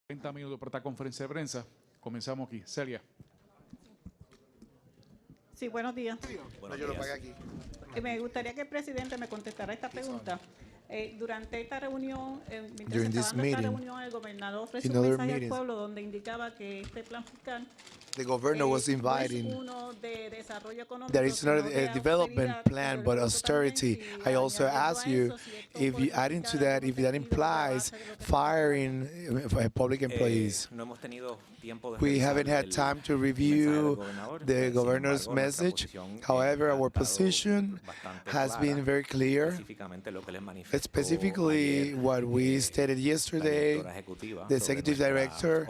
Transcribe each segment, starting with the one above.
30 minutos para esta conferencia de prensa. Comenzamos aquí. Celia. Sí, buenos días. Bueno, yo lo pagué aquí. Me gustaría que el presidente me contestara esta pregunta. Durante esta reunión, mientras During se this estaba dando esta meeting, reunión, el gobernador ofreció in un other mensaje al meetings, pueblo donde indicaba que este plan fiscal the governor was no es inviting. uno de desarrollo económico, There is not sino a de development austeridad. plan, but Yo le pregunto también austerity. si I also añadiendo ask a you eso, si esto if you puede add into implicar that, if that algún despido de implies base de lo que se firing public employees. No hemos tenido tiempo de We revisar haven't had el time to mensaje del review gobernador. the Sin governor's embargo, nuestra message. posición, However, ha our estado position bastante has clara, been very clear. específicamente lo que les manifestó Specifically, ayer, what we stated la yesterday, directora ejecutiva the sobre executive nuestras director,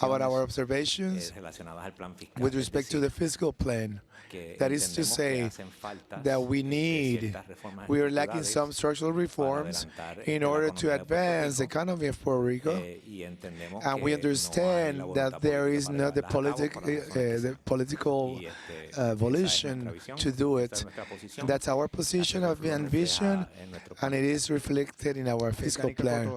about our observaciones, observations relacionadas al plan fiscal. with Es respect to decir, the fiscal plan. que That is to entendemos que say hacen faltas, that we need, ciertas reformas we are lacking estructurales some structural para reforms adelantar in la order to economía de Puerto advance the Rico, economy of Puerto Rico. y entendemos And que we no hay la understand voluntad that there política is para not the, llevarlas a cabo por las razones que the sean. political Y esa es volition nuestra visión, to do esta es it. nuestra posición. That's our position of Así and lo vision, refleja en nuestro plan. and it is reflected in our fiscal plan.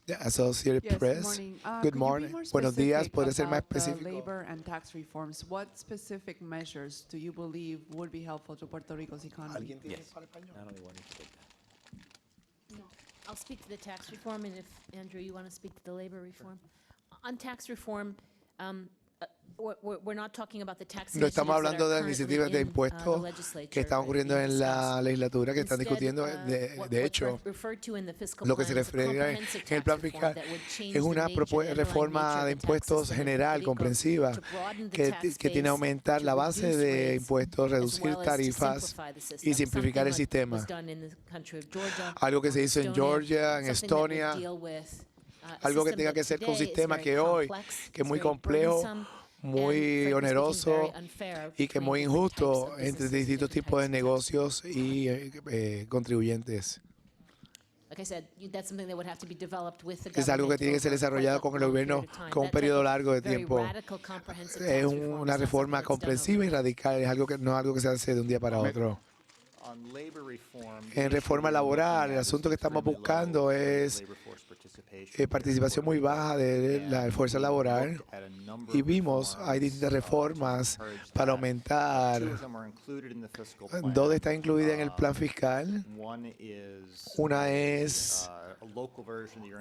The Associated Yes, Press. good Good morning. morning. Could you be more Buenos días. specific ¿Puede ser más about the específico? labor and tax reforms? What specific measures do you believe would be helpful to Puerto Rico's economy? ¿Alguien tiene Yes. para español? No, I'll speak to the tax reform, and if, Andrew, you want to speak to the labor reform. On tax reform, we're not talking about the tax No estamos initiatives that hablando de are iniciativas currently de in, the impuestos legislature que están that are ocurriendo being en la discussed. legislatura, que están Instead, discutiendo. De what's hecho, referred to in the fiscal lo que plan se is a refiere comprehensive en el plan tax reform fiscal that would change es una the underlying reforma nature de of the tax impuestos system in general, Puerto Rico comprensiva, to broaden the que tax tiene a base, aumentar to la base reduce de rates, impuestos, as reducir well as to tarifas simplify the system, y simplificar el something sistema. was done in the country of Georgia, Algo que se hizo en Georgia, en something that would Estonia, deal with, algo que tenga que ser con un sistema que hoy, que es muy complejo, muy oneroso y que es muy injusto entre distintos tipos de negocios y contribuyentes. Es algo que tiene que ser desarrollado con el gobierno con un periodo largo de tiempo. Es una reforma comprensiva y radical, es algo que no es algo que se hace de un día para otro. En reforma laboral, el asunto que estamos buscando es participación muy baja de la fuerza laboral y vimos hay distintas reformas para aumentar. Dos están incluidas en el plan fiscal. Una es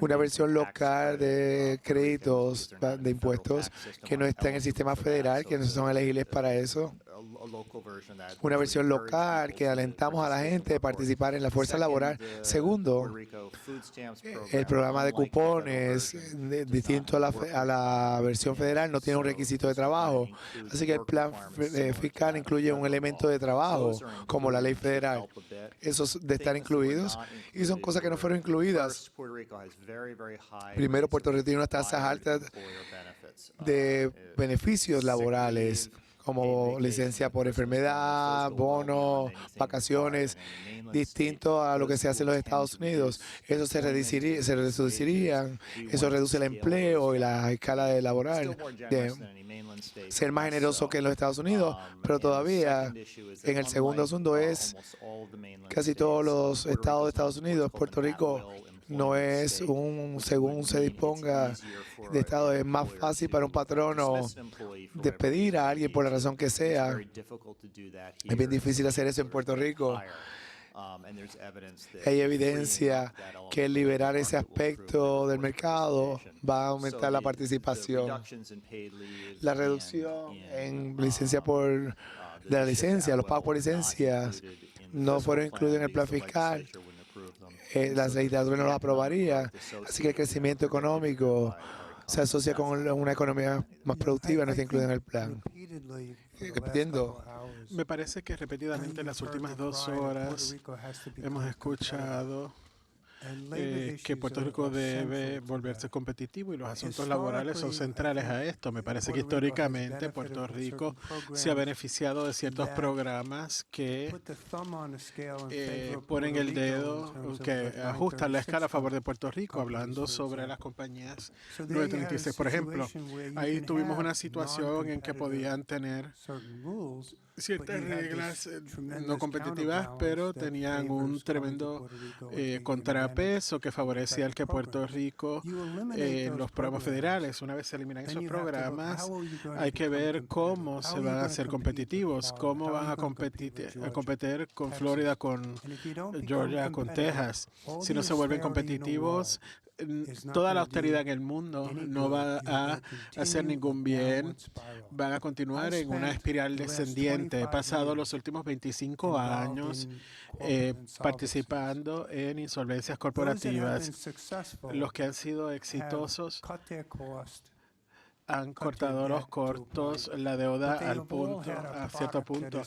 una versión local de créditos de impuestos que no está en el sistema federal, que no son elegibles para eso. Una versión local que alentamos a la gente a participar en la fuerza laboral. Segundo, el programa de cupones, distinto a la versión federal, no tiene un requisito de trabajo. Así que el plan fiscal incluye un elemento de trabajo, como la ley federal. Esos de estar incluidos y son cosas que no fueron incluidas. Primero, Puerto Rico tiene unas tasas altas de beneficios laborales, como licencia por enfermedad, bonos, vacaciones, distinto a lo que se hace en los Estados Unidos. Eso se reduciría, eso reduce el empleo y la escala de laboral, de ser más generoso que en los Estados Unidos, pero todavía en el segundo asunto es casi todos los estados de Estados Unidos, Puerto Rico no es según se disponga de estado, es más fácil para un patrono despedir a alguien por la razón que sea. Es bien difícil hacer eso en Puerto Rico. Hay evidencia que liberar ese aspecto del mercado va a aumentar la participación. La reducción en licencia de la licencia, los pagos por licencias, no fueron incluidos en el plan fiscal. La legislatura no los aprobaría, así que el crecimiento económico se asocia con una economía más productiva, no está incluido en el plan. Repitiendo. Me parece que repetidamente en las últimas 2 horas hemos escuchado que Puerto Rico debe volverse competitivo y los asuntos laborales son centrales a esto. Me parece que históricamente Puerto Rico se ha beneficiado de ciertos programas que ponen el dedo, que ajustan la escala a favor de Puerto Rico, hablando sobre las compañías 936. Por ejemplo, ahí tuvimos una situación en que podían tener ciertas reglas no competitivas, pero tenían un tremendo contrapeso que favorecía el que Puerto Rico en los programas federales. Una vez se eliminan esos programas, hay que ver cómo se van a hacer competitivos, cómo van a competir con Florida, con Georgia, con Texas. Si no se vuelven competitivos, toda la austeridad en el mundo no va a hacer ningún bien, van a continuar en una espiral descendiente. He pasado los últimos 25 años participando en insolvencias corporativas. Los que han sido exitosos han cortado los costos, la deuda a cierto punto,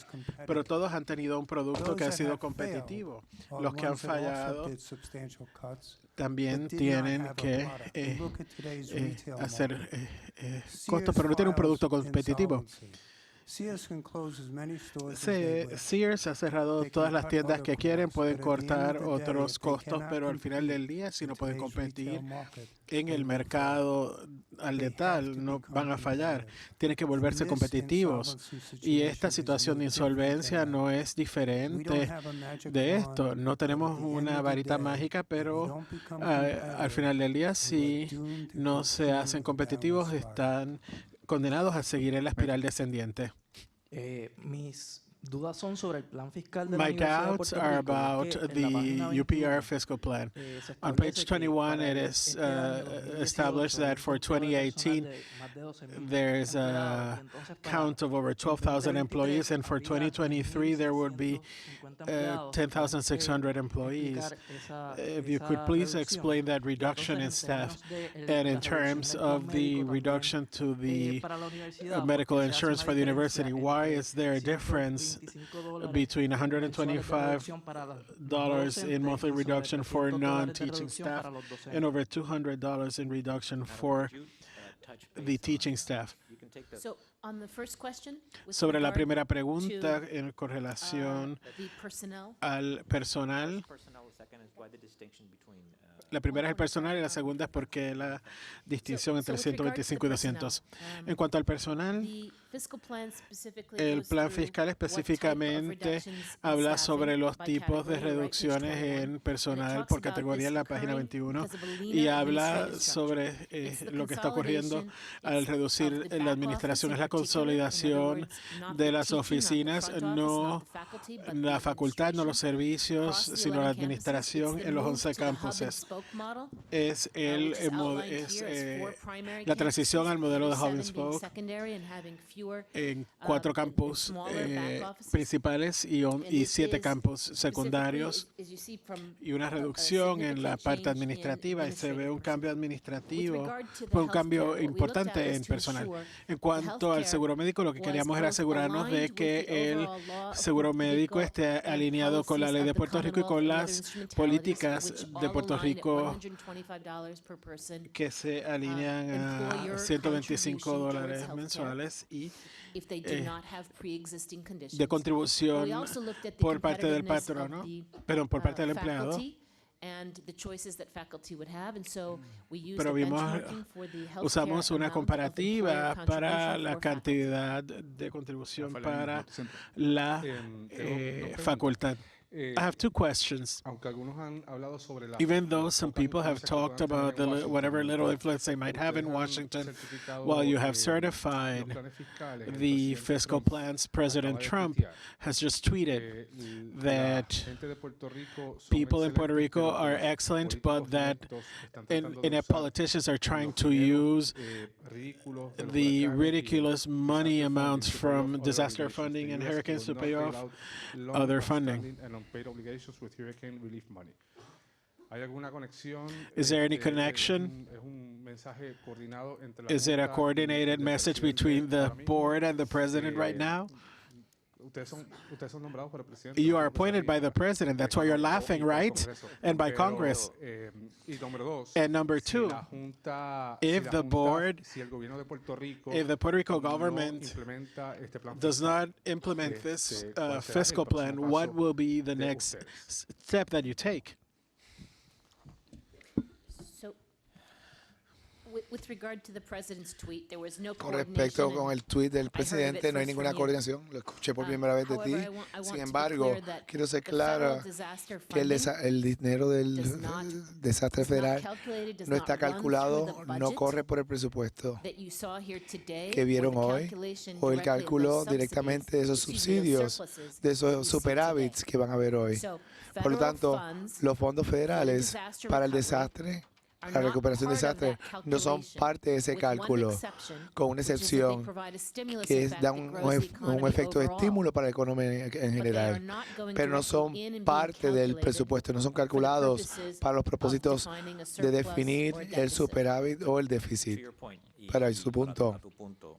pero todos han tenido un producto que ha sido competitivo. Los que han fallado también tienen que hacer costos, pero no tienen un producto competitivo. Sears ha cerrado todas las tiendas que quieren, pueden cortar otros costos, pero al final del día, si no pueden competir en el mercado al detal, no van a fallar. Tienen que volverse competitivos. Y esta situación de insolvencia no es diferente de esto. No tenemos una varita mágica, pero al final del día, si no se hacen competitivos, están condenados a seguir en la espiral descendiente. Mis dudas son sobre el plan fiscal de la My Universidad de doubts Puerto are Rico, about que en la the página UPR 21, fiscal plan. se On establece page que 21, para it el- is este año, 2018, established that for hay un cúmulo de personal 2018, de más de 12,000 there's empleados, a y entonces para count of over 12,000 employees, and for 2023, there would be 10,600 employees. If you could please explain that reduction in staff, and in terms of the reduction to the medical insurance for the university, why is there a difference between $125 in monthly reduction for non-teaching staff and over $200 in reduction for the teaching staff? So on the first question, with Sobre la regard primera pregunta to, en correlación the personnel, al personal, la primera es el personal y la segunda es porque la distinción entre with regard to the 125 y 200. En cuanto al personal, the fiscal plan specifically el goes plan through fiscal what type of específicamente reductions in habla staffing sobre los by tipos de category, right, page reducciones 21. en And it personal talks por about categoría en is la página occurring 21 because of a y leaner habla administrative sobre structure. It's the lo que está ocurriendo consolidation, al it's reducir of the la back administración, office es in la particular. In other consolidación words, not de the las teaching, not the oficinas, front office, no not the faculty, but la the facultad, no los administration. servicios, Across the sino la 11 campuses, administración it's the en los move 11 to the hub and campuses. spoke model, Es which is outlined here as 4 primary la transición campuses, al modelo de the hub other and 7 being spoke secondary and having fewer, en 4 campus smaller back offices. principales y And it 7 is campus specifically, secundarios as you see, from y una a reducción en la significant parte change in administrativa y se ve un administrative cambio personnel. administrativo, With regard to the fue un cambio healthcare, what we looked at importante was en to personal. ensure En the cuanto al healthcare seguro médico, lo que was queríamos era both asegurarnos de aligned with que the el overall law of seguro Puerto médico Rico esté and alineado con la policies ley of de the Puerto Rico y con Commonwealth and other las instrumentalities, políticas which de all Puerto align at Rico $125 per person que se alinean a employer $125 contribution towards mensuales y if they do not have pre-existing conditions. de contribución We also looked at the por parte del competitiveness of patrono, the, perdón, por parte del empleado. faculty and the choices that faculty would have, and so we used Pero the vimos, benchmarking for the healthcare usamos una amount of comparativa employer para contribution la for faculty. cantidad de contribución Rafael, para no te sientes. la Tengo dos preguntas. facultad. I have 2 questions. Aunque algunos han hablado sobre la Even though some people have talked about whatever little influence they might have in Washington, while you have certified the fiscal plans, President Trump has just tweeted that people in Puerto Rico are excellent, but that politicians are trying to use the ridiculous money amounts from disaster funding and hurricanes to pay off other funding. Is there any connection? Is it a coordinated message between the board and the president right now? You are appointed by the president. That's why you're laughing, right? And by Congress. And number 2, if the board, if the Puerto Rico government does not implement this fiscal plan, what will be the next step that you take? So With regard to the president's tweet, there was no Con respecto coordination. con el tuit del presidente, no hay ninguna coordinación. Lo escuché por primera vez de ti. However, I want Sin to be embargo, clear that quiero ser the federal clara disaster que el dinero del does not- desastre is not federal calculated, does no not está run through calculado, the no budget corre por el presupuesto that you saw here today, que or vieron the hoy, calculation o el directly of cálculo those subsidies, directamente de esos excuse me, those subsidios, surpluses de that esos you see superávits today. que van a ver hoy. So, Por lo federal tanto, funds los fondos federales disaster para el recovery desastre, are la not recuperación de part of desastre, that no son calculation, parte de ese with one cálculo, exception, con una which is that they excepción provide a stimulus que effect da that un grows the economy efecto de overall. estímulo para la economía en But they are general, not going pero no directly son in and being parte del calculated presupuesto, no son for the calculados purposes para los of propósitos defining a de surplus definir or el deficit. superávit o el To déficit. your point, Para su punto. a tu punto,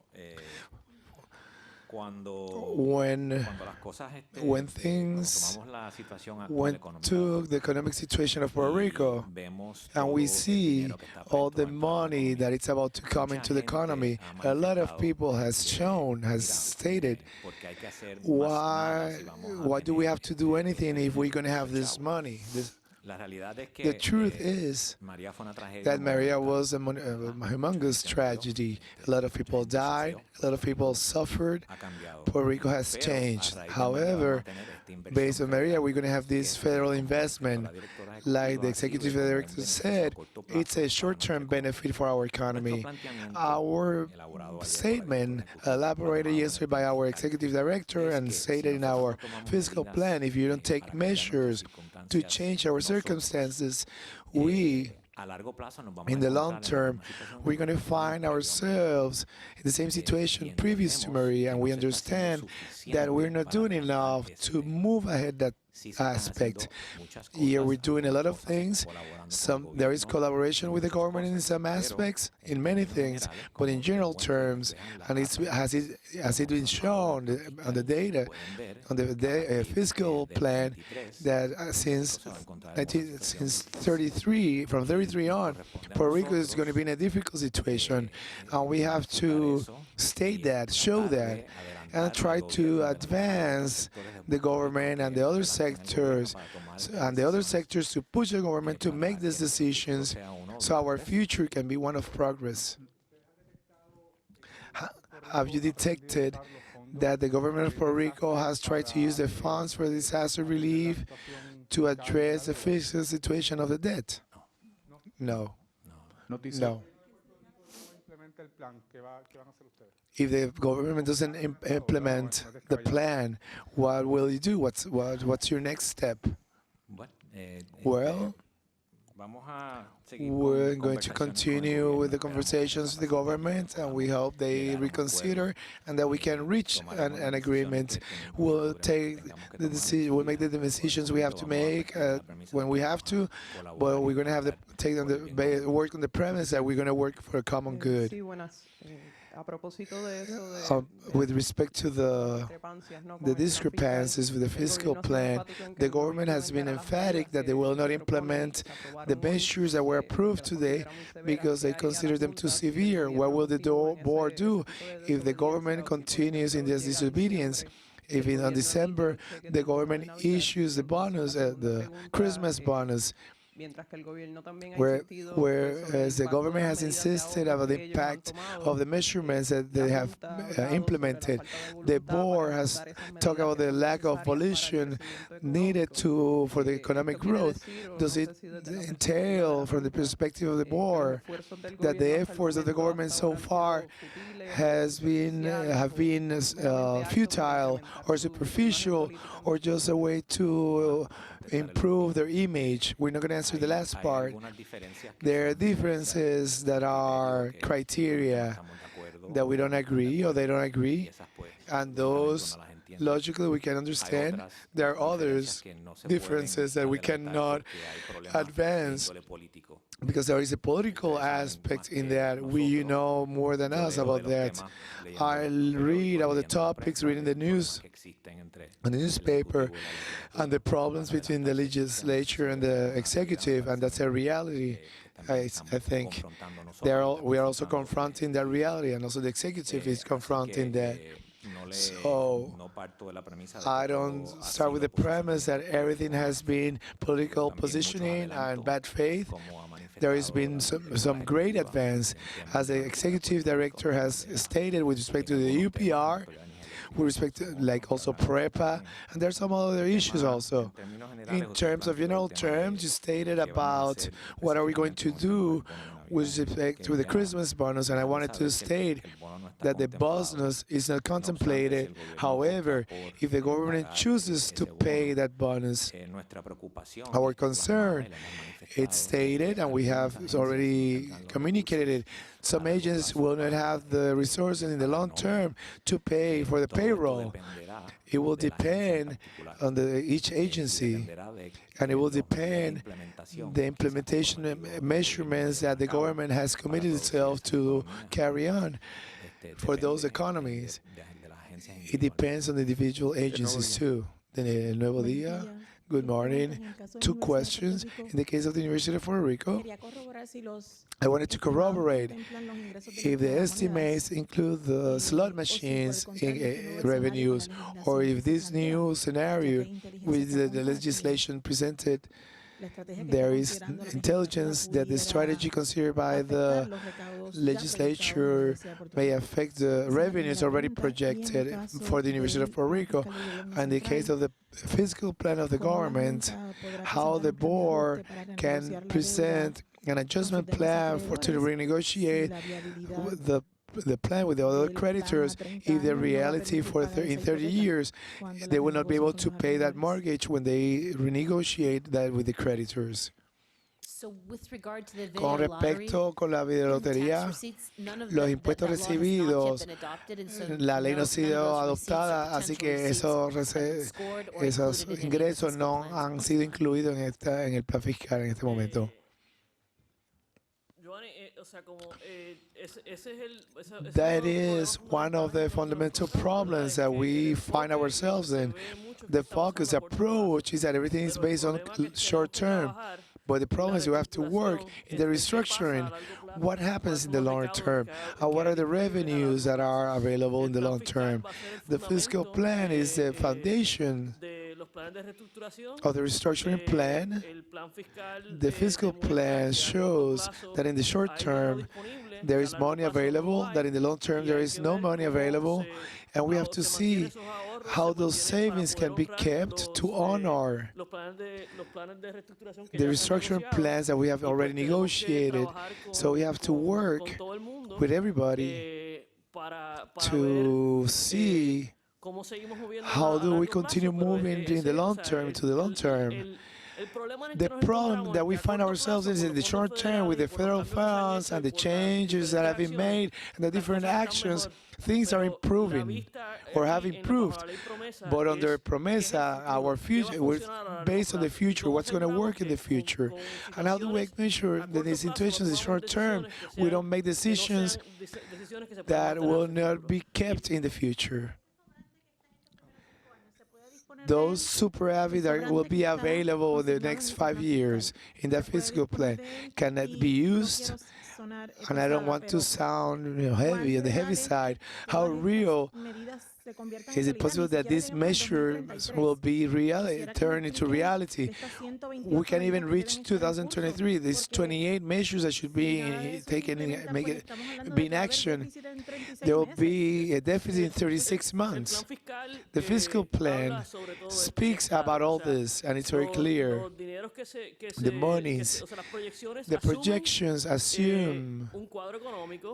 cuando When las cosas when cuando things tomamos la situación actual went económica to the economic situation of Puerto y Rico, vemos and todo we el see dinero que está all puesto the dentro de la money economía, that it's about to come mucha into the gente economy, ha a lot of manifestado people has que, shown, has mira, stated, porque hay que hacer más why, nada si vamos a why do we tener have to do anything if we're going to have estos this chavos. money? La realidad es que The truth is María fue una tragedia that Maria monumental. was a humongous tragedy. A lot of people died, a lot of people suffered. Ha cambiado. Puerto Rico has Pero, changed. a raíz de María, However, vamos a tener esta inversión based on Maria, federal we're going to have que this es federal como investment. la directora Like the ejecutiva executive sirve como un director beneficio a said, corto plazo it's a para short-term nuestra economía. benefit for our Nuestro economy. planteamiento, Our elaborado ayer por la statement, directora ejecutiva, elaborated plasmado en yesterday el by plan our fiscal, executive director es and que si stated in nosotros our no tomamos fiscal medidas, plan, if you don't para take cambiar nuestras measures to circunstancias, change our nosotros, circumstances, we, a largo plazo nos vamos in a the encontrar long en la term, misma situación we're going to que find anteriormente. ourselves in the same Y situation previous to entendemos Maria, que and no we se está haciendo understand that we're not suficiente doing para enough atajar ese to tema. move ahead that Sí se están aspect. haciendo muchas Here cosas, we're doing a lot of algunas cosas things. colaborando con el There is gobierno, collaboration with the muchas government in cosas, some pero aspects, en in many términos things, generales, but in como general los encuentros terms, reflejan las and has it been shown on the data, on the fiscal plan, that since 33, from 33 on, Puerto Rico is going to be in a difficult situation, and we have to state that, show that, and try to advance the government and the other sectors to push the government to make these decisions so our future can be one of progress. Have you detected that the government of Puerto Rico has tried to use the funds for disaster relief to address the fiscal situation of the debt? No. Noticia. No. Implementa el plan, ¿qué van a hacer ustedes? If the government doesn't implement the plan, what will you do? What's your next step? Bueno, Well, vamos a seguir we're con going to conversaciones con el continue gobierno. with the Esperamos conversations with the government, and we hope they llegar a un reconsider acuerdo. and that we can reach an agreement. We'll take the decision. We'll make the decisions we have to make when we have to, but we're going to have to take on work on the premise that we're going to work for a common good. Sí, buenas. A propósito de eso, With respect to the discrepancies with the fiscal plan, the government has been emphatic that they will not implement the measures that were approved today because they consider them too severe. What will the board do if the government continues in this disobedience? If on December the government issues the bonus, the Christmas bonus, whereas the government has insisted about the impact of the measurements that they have implemented. The board has talked about the lack of volition needed for the economic growth. Does it entail, from the perspective of the board, that the efforts of the government so far have been futile or superficial, or just a way to improve their image? We're not going to answer the last part. There are differences that are criteria that we don't agree or they don't agree, and those logically we can understand. There are others differences that we cannot advance because there is a political aspect in that. You know more than us about that. I read about the topics, reading the news, on the newspaper, and the problems between the legislature and the executive, and that's a reality. I think we are also confronting that reality, and also the executive is confronting that. So I don't start with the premise that everything has been political positioning and bad faith. there has been some great advance, as the executive director has stated, with respect to the UPR, with respect to like also PREPA, and there's some other issues also. In terms of general terms, you stated about what are we going to do with respect to the Christmas bonus, and I wanted to state that the bonus is not contemplated. However, if the government chooses to pay that bonus, our concern, it's stated, and we have already communicated it, some agents will not have the resources in the long term to pay for the payroll. It will depend on each agency, and it will depend the implementation measurements that the government has committed itself to carry on for those economies. It depends on the individual agencies too. The Nuevo Dia, good morning. 2 questions. In the case of the University of Puerto Rico, I wanted to corroborate if the estimates include the slot machines in revenues, or if this new scenario with the legislation presented, there is intelligence that the strategy considered by the legislature may affect the revenues already projected for the University of Puerto Rico. And in the case of the fiscal plan of the government, how the board can present an adjustment plan to renegotiate the plan with the other creditors if the reality in 30 years they will not be able to pay that mortgage when they renegotiate that with the creditors. So with regard to the Con video lottery, respecto con la videolotería, los impuestos recibidos, la ley no ha sido adoptada, así que esos ingresos no han sido incluidos en el plan fiscal en este momento. That is one of the fundamental problems that we find ourselves in. The focus approach is that everything is based on short term, but the problem is you have to work in the restructuring. What happens in the long term? And what are the revenues that are available in the long term? The fiscal plan is the foundation of the restructuring plan. The fiscal plan shows that in the short term there is money available, that in the long term there is no money available, and we have to see how those savings can be kept to honor the restructuring plans that we have already negotiated. So we have to work with everybody to see how do we continue moving in the long term to the long term. The problem that we find ourselves in the short term with the federal funds and the changes that have been made and the different actions, things are improving or have improved. But under Promesa, our future, we're based on the future, what's going to work in the future. And how do we make sure that in situations in the short term, we don't make decisions that will not be kept in the future? Those superávit that will be available in the next 5 years in the fiscal plan cannot be used. And I don't want to sound heavy on the heavy side. How real is it possible that these measures will be turned into reality? We can even reach 2023. These 28 measures that should be taken be in action. There will be a deficit in 36 months. The fiscal plan speaks about all this, and it's very clear. The monies, the projections assume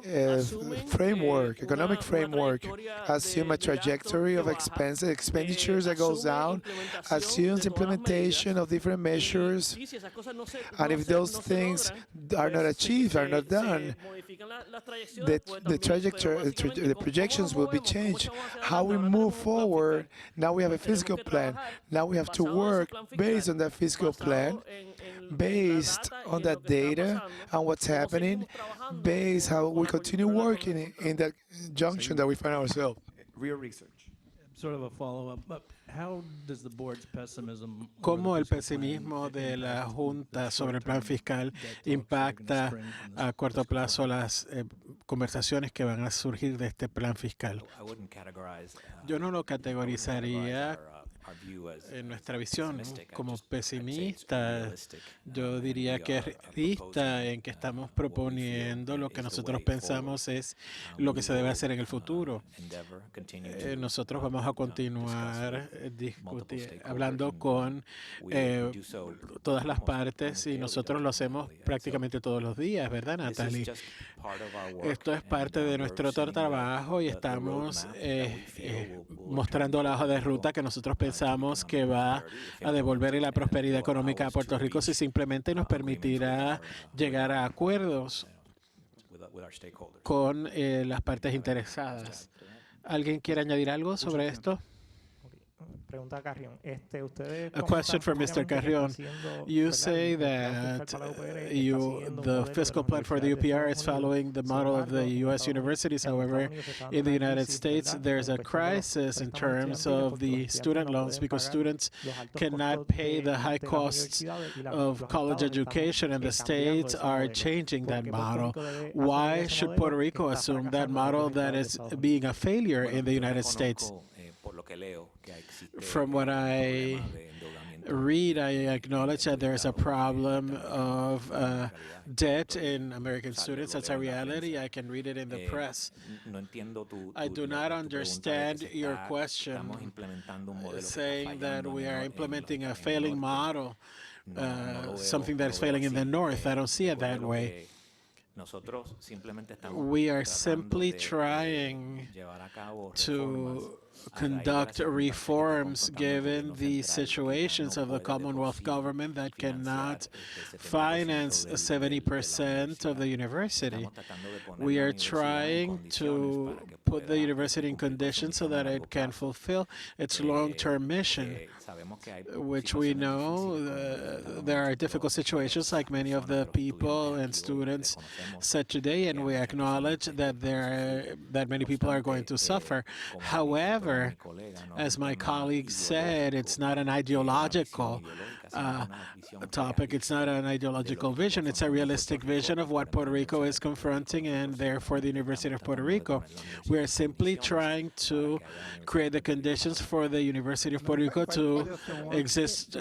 a framework, economic framework, assume a trajectory of expenditures that goes down, assumes implementation of different measures, and if those things are not achieved, are not done, the trajectory, the projections will be changed. How we move forward, now we have a fiscal plan. Now we have to work based on that fiscal plan, based on that data and what's happening, based how we continue working in that junction that we find ourselves. Real research. Sort of a follow-up, but how does the board's pessimism ¿Cómo el pesimismo de la Junta sobre el plan fiscal impacta a corto plazo las conversaciones que van a surgir de este plan fiscal? Yo no lo categorizaría En nuestra visión como pesimista, yo diría que es realista en que estamos proponiendo lo que nosotros pensamos es lo que se debe hacer en el futuro. Nosotros vamos a continuar hablando con todas las partes y nosotros lo hacemos prácticamente todos los días, ¿verdad, Natalie? Esto es parte de nuestro trabajo y estamos mostrando la hoja de ruta que nosotros pensamos que va a devolver la prosperidad económica a Puerto Rico si simplemente nos permitirá llegar a acuerdos con las partes interesadas. ¿Alguien quiere añadir algo sobre esto? Pregunta a Carrión. Ustedes A question for Mr. Carrión. You say that the fiscal plan for the UPR is following the model of the U.S. universities. However, in the United States, there's a crisis in terms of the student loans because students cannot pay the high costs of college education, and the states are changing that model. Why should Puerto Rico assume that model that is being a failure in the United States? From what I read, I acknowledge that there is a problem of debt in American students. That's a reality. I can read it in the press. I do not understand your question saying that we are implementing a failing model, something that is failing in the North. I don't see it that way. We are simply trying to conduct reforms given the situations of the Commonwealth government that cannot finance 70% of the university. We are trying to put the university in conditions so that it can fulfill its long-term mission, which we know there are difficult situations like many of the people and students said today, and we acknowledge that that many people are going to suffer. However, as my colleague said, it's not an ideological topic. It's not an ideological vision. It's a realistic vision of what Puerto Rico is confronting, and therefore the University of Puerto Rico. We are simply trying to create the conditions for the University of Puerto Rico to exist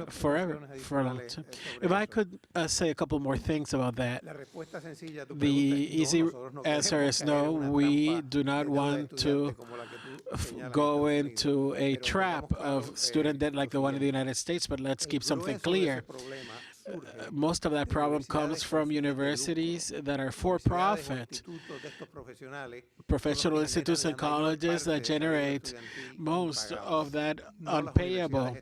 forever, for a long time. If I could say a couple more things about that. The easy answer is no. We do not want to go into a trap of student debt like the one in the United States, but let's keep something clear. Most of that problem comes from universities that are for-profit, professional institutes and colleges that generate most of that unpayable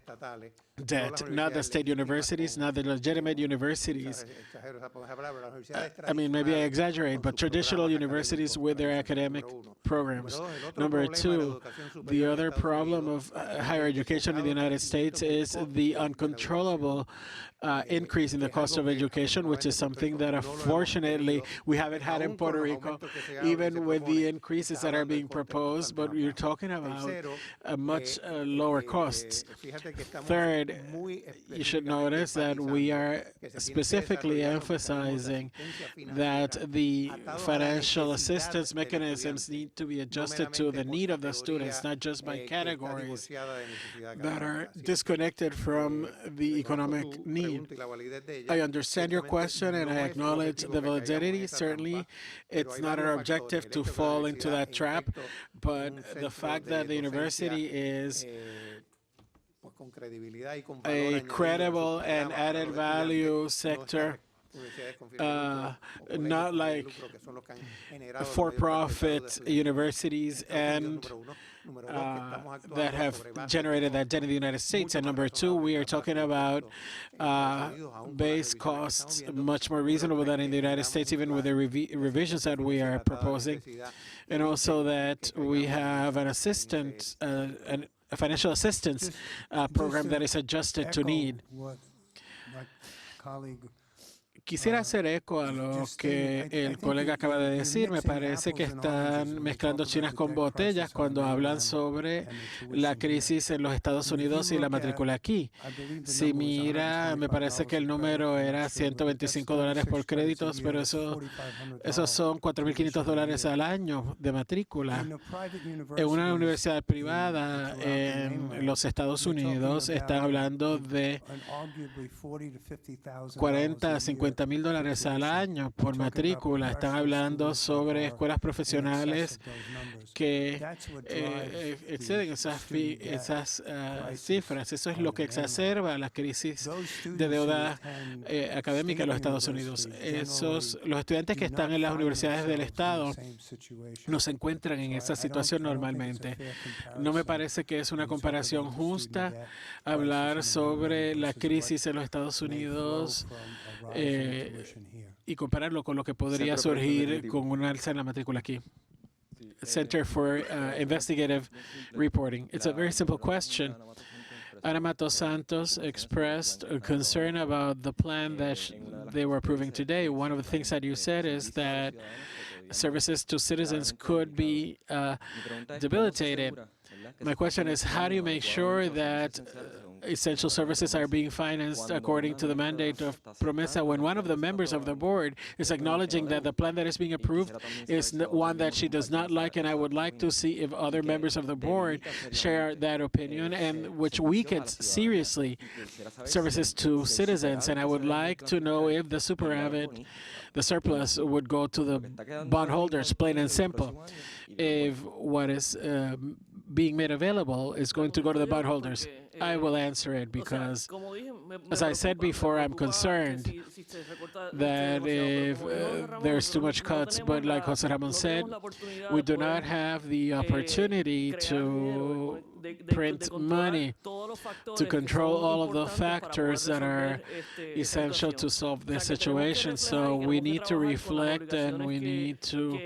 debt, not the state universities, not the legitimate universities. I mean, maybe I exaggerate, but traditional universities with their academic programs. Number two, the other problem of higher education in the United States is the uncontrollable increase in the cost of education, which is something that unfortunately we haven't had in Puerto Rico, even with the increases that are being proposed, but we're talking about much lower costs. Third, you should notice that we are specifically emphasizing that the financial assistance mechanisms need to be adjusted to the need of the students, not just by categories that are disconnected from the economic need. I understand your question and I acknowledge the validity. Certainly, it's not our objective to fall into that trap, but the fact that the university is a credible and added value sector, not like for-profit universities and that have generated that debt in the United States. And number two, we are talking about base costs much more reasonable than in the United States, even with the revisions that we are proposing. And also that we have an assistant, a financial assistance program that is adjusted to need. What my colleague Quisiera hacer eco a lo que el colega acaba de decir. Me parece que están mezclando chinas con botellas cuando hablan sobre la crisis en los Estados Unidos y la matrícula aquí. Si mira, me parece que el número era $125 por créditos, pero esos son $4.500 al año de matrícula. En una universidad privada en los Estados Unidos están hablando de $40 a $50,000 al año por matrícula. Están hablando sobre escuelas profesionales que exceden esas cifras. Eso es lo que exacerba la crisis de deuda académica en los Estados Unidos. Los estudiantes que están en las universidades del Estado no se encuentran en esa situación normalmente. No me parece que es una comparación justa hablar sobre la crisis en los Estados Unidos y compararlo con lo que podría surgir con un alza en la matrícula aquí. Center for Investigative Reporting. It's a very simple question. Ana Matos Santos expressed a concern about the plan that they were approving today. One of the things that you said is that services to citizens could be debilitated. My question is, how do you make sure that essential services are being financed according to the mandate of Prensa when one of the members of the board is acknowledging that the plan that is being approved is one that she does not like, and I would like to see if other members of the board share that opinion, and which weakens seriously services to citizens. And I would like to know if the superávit, the surplus, would go to the bondholders, plain and simple. If what is being made available is going to go to the bondholders. I will answer it because, as I said before, I'm concerned that if there's too much cuts, but like Jose Ramon said, we do not have the opportunity to print money to control all of the factors that are essential to solve this situation. So we need to reflect and we need to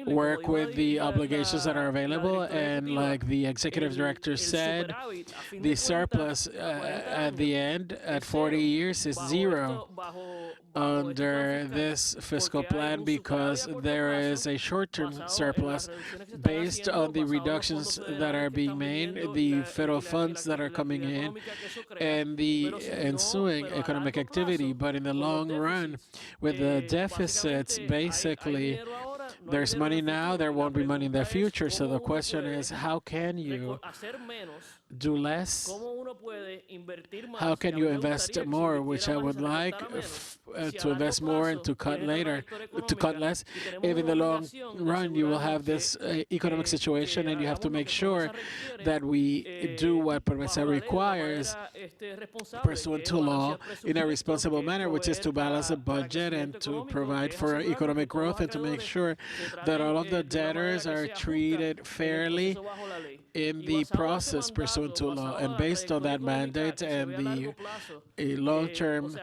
work with the obligations that are available. And like the executive director said, the surplus at the end, at 40 years, is zero under this fiscal plan because there is a short-term surplus based on the reductions that are being made, the federal funds that are coming in, and the ensuing economic activity. But in the long run, with the deficits, basically, there's money now, there won't be money in the future. So the question is, how can you do less? How can you invest more, which I would like to invest more and to cut less? If in the long run you will have this economic situation and you have to make sure that we do what Prensa requires pursuant to law in a responsible manner, which is to balance a budget and to provide for economic growth and to make sure that all of the debtors are treated fairly in the process pursuant to law. And based on that mandate and the long-term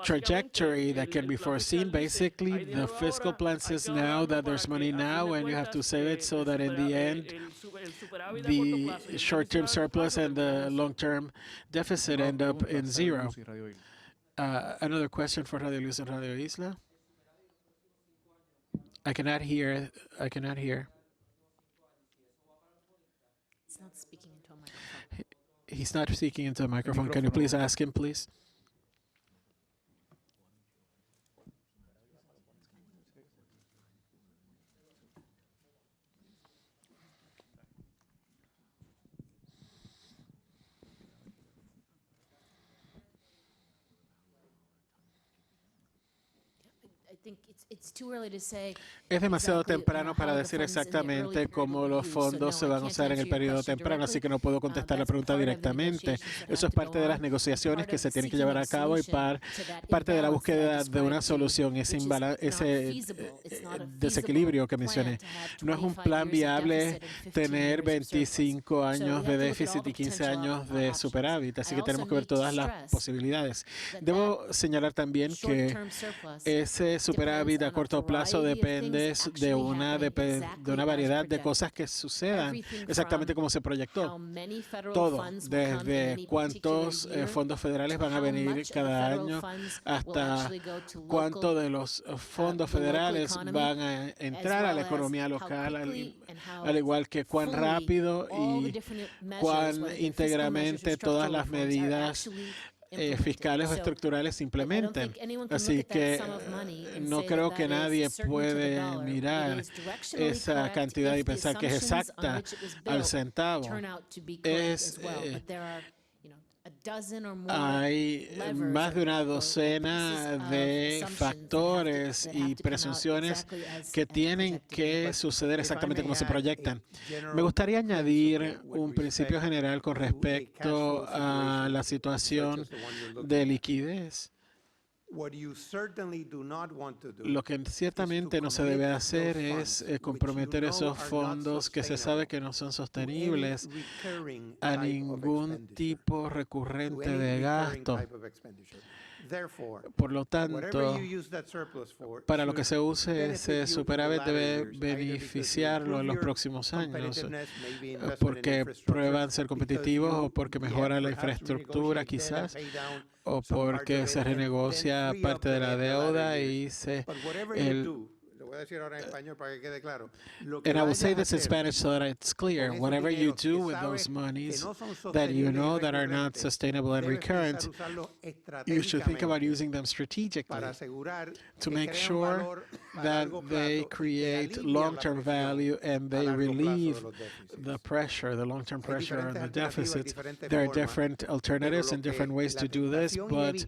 trajectory that can be foreseen, basically the fiscal plan says now that there's money now and you have to save it so that in the end the short-term surplus and the long-term deficit end up in zero. Another question for Radio Luz and Radio Isla. I cannot hear. He's not speaking into a microphone. He's not speaking into a microphone. Can you please ask him, please? Es demasiado temprano para decir exactamente cómo los fondos se van a usar en el periodo temprano, así que no puedo contestar la pregunta directamente. Eso es parte de las negociaciones que se tienen que llevar a cabo y parte de la búsqueda de una solución, ese desequilibrio que mencioné. No es un plan viable tener 25 años de déficit y 15 años de superávit, así que tenemos que ver todas las posibilidades. Debo señalar también que ese superávit superávit a corto plazo depende de una variedad de cosas que sucedan exactamente como se proyectó. Todo, desde cuántos fondos federales van a venir cada año hasta cuánto de los fondos federales van a entrar a la economía local, al igual que cuán rápido y cuán íntegramente todas las medidas fiscales o estructurales se implementen. Así que no creo que nadie puede mirar esa cantidad y pensar que es exacta al centavo. Hay más de una docena de factores y presunciones que tienen que suceder exactamente como se proyectan. Me gustaría añadir un principio general con respecto a la situación de liquidez. Lo que ciertamente no se debe hacer es comprometer esos fondos que se sabe que no son sostenibles a ningún tipo recurrente de gasto. Por lo tanto, para lo que se use ese superávit debe beneficiarlo en los próximos años, porque prueban ser competitivos o porque mejora la infraestructura quizás, o porque se renegocia parte de la deuda y and I will say this in Spanish so that it's clear. Whatever you do with those monies that you know that are not sustainable and recurrent, you should think about using them strategically to make sure that they create long-term value and they relieve the pressure, the long-term pressure on the deficits. There are different alternatives and different ways to do this, but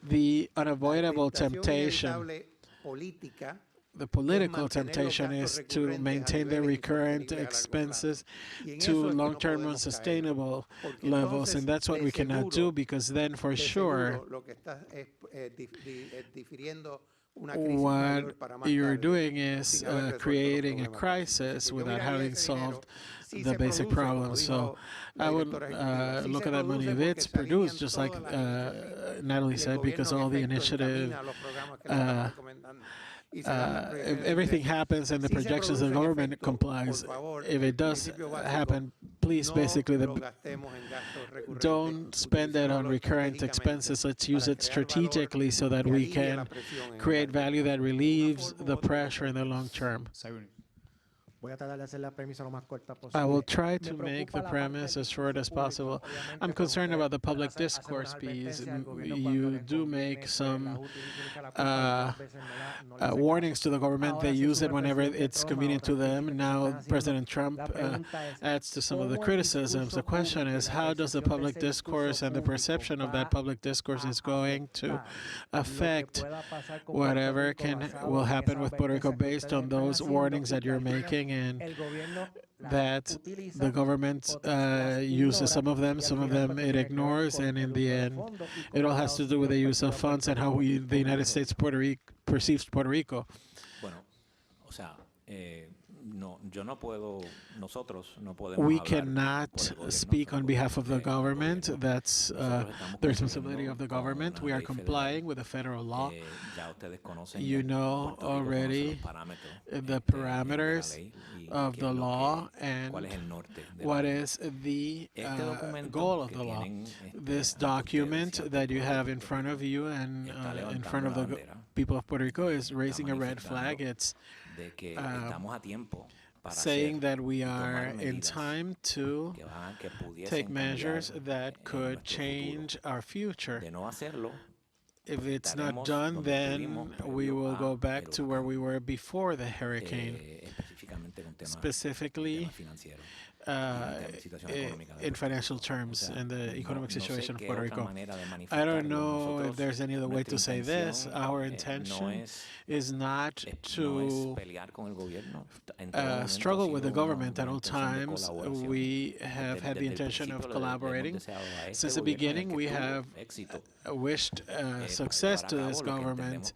the unavoidable temptation, the political temptation, is to maintain the recurrent expenses to long-term unsustainable levels, and that's what we cannot do, because then for sure what you're doing is creating a crisis without having solved the basic problems. So I would look at that money if it's produced, just like Natalie said, because all the initiative if everything happens and the projections of the government complies, if it does happen, please basically don't spend it on recurrent expenses. Let's use it strategically so that we can create value that relieves the pressure in the long term. I will try to make the premise as short as possible. I'm concerned about the public discourse piece. You do make some warnings to the government. They use it whenever it's convenient to them. Now, President Trump adds to some of the criticisms. The question is, how does the public discourse and the perception of that public discourse is going to affect whatever will happen with Puerto Rico based on those warnings that you're making, and that the government uses some of them it ignores, and in the end, it all has to do with the use of funds and how the United States perceives Puerto Rico. We cannot speak on behalf of the government. That's the responsibility of the government. We are complying with the federal law. You know already the parameters of the law and what is the goal of the law. This document that you have in front of you and in front of the people of Puerto Rico is raising a red flag. It's saying that we are in time to take measures that could change our future. If it's not done, then we will go back to where we were before the hurricane, specifically in financial terms and the economic situation of Puerto Rico. I don't know if there's any other way to say this. Our intention is not to struggle with the government at all times. We have had the intention of collaborating. Since the beginning, we have wished success to this government.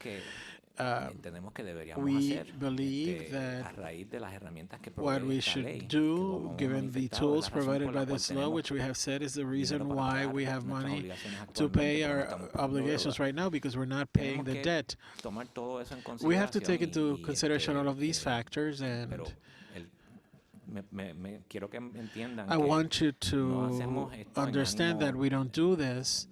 entendemos que deberíamos we hacer believe a that raíz de las herramientas que what provee we esta should ley, que do, como hemos given the manifestado, es tools la razón provided por la by cual this law, tenemos which we have said is the dinero reason para why pagar we have nuestras money obligaciones to pay actualmente, porque no our estamos pagando obligations deuda. right now because we're not paying Tenemos the que debt. tomar todo eso en We have to take consideración into consideration all of these factors, and pero quiero que entiendan I que want you no to hacemos esto en understand that ánimo we don't do this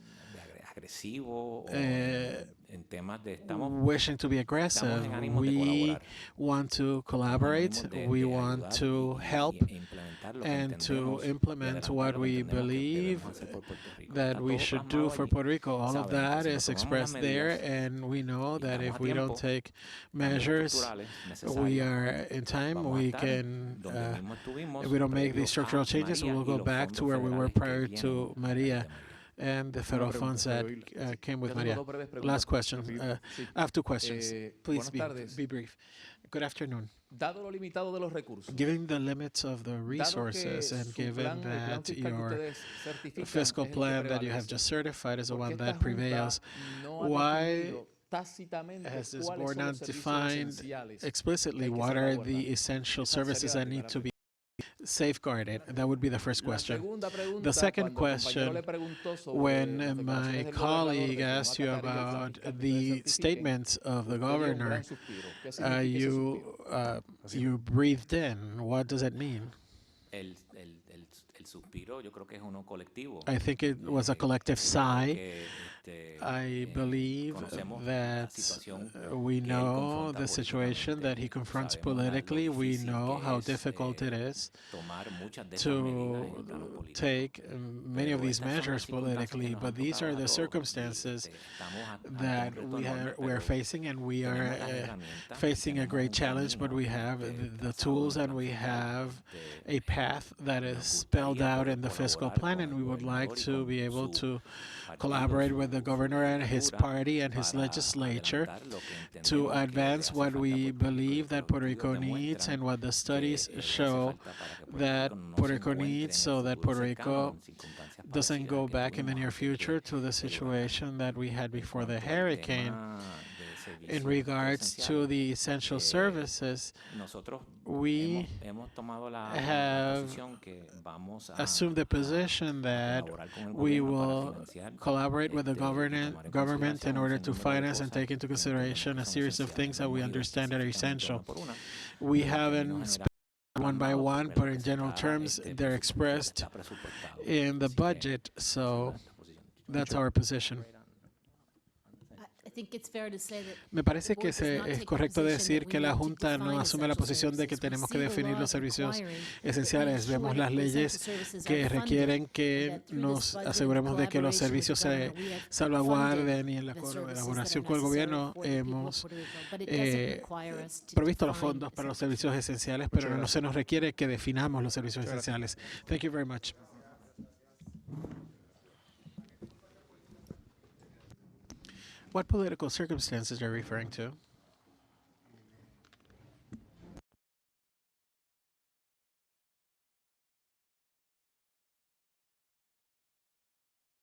agresivo o en temas de wishing to be aggressive. estamos en ánimo de We colaborar. want to collaborate, we want to help, implementar lo que and to entendemos y implement adelantar what lo que we entendemos que believe debemos hacer por Puerto Rico. that Está we todo should do plasmado for allí. Puerto Rico. All of Saben that que si no is tomamos las expressed there, medidas and we know that estamos if a we don't tiempo, take cambios measures, estructurales we necesarios, are in time, vamos a we estar can, donde mismo estuvimos if we don't make previo these structural a changes, we María will y go los back to fondos where we were federales que prior vienen to de Maria and the federal funds that came with Maria. Last question. I have two questions. Please be brief. Good afternoon. Dado lo limitado de los recursos, Given the limits of the resources and given that your fiscal plan that you have just certified is the one that prevails, why has this board not defined explicitly what are the essential services that need to be safeguarded? That would be the first question. The second question, when my colleague asked you about the statements of the governor, you breathed in. What does it mean? El suspiro, yo creo que es uno colectivo. I think it was a collective sigh. I believe that we know the situation that he confronts politically. We know how difficult it is to take many of these measures politically, but these are the circumstances that we are facing, and we are facing a great challenge, but we have the tools and we have a path that is spelled out in the fiscal plan, and we would like to be able to collaborate with the governor and his party and his legislature to advance what we believe that Puerto Rico needs and what the studies show that Puerto Rico needs, so that Puerto Rico doesn't go back in the near future to the situation that we had before the hurricane. In regards to the essential services, we have assumed the position that we will collaborate with the government in order to finance and take into consideration a series of things that we understand that are essential. We haven't spent one by one, but in general terms, they're expressed in the budget, so that's our position. Me parece que es correcto decir que la Junta no asume la posición de que tenemos que definir los servicios esenciales. Vemos las leyes que requieren que nos aseguremos de que los servicios se salvaguarden, y en la colaboración con el gobierno hemos provisto los fondos para los servicios esenciales, pero no se nos requiere que definamos los servicios esenciales. Thank you very much. What political circumstances are you referring to?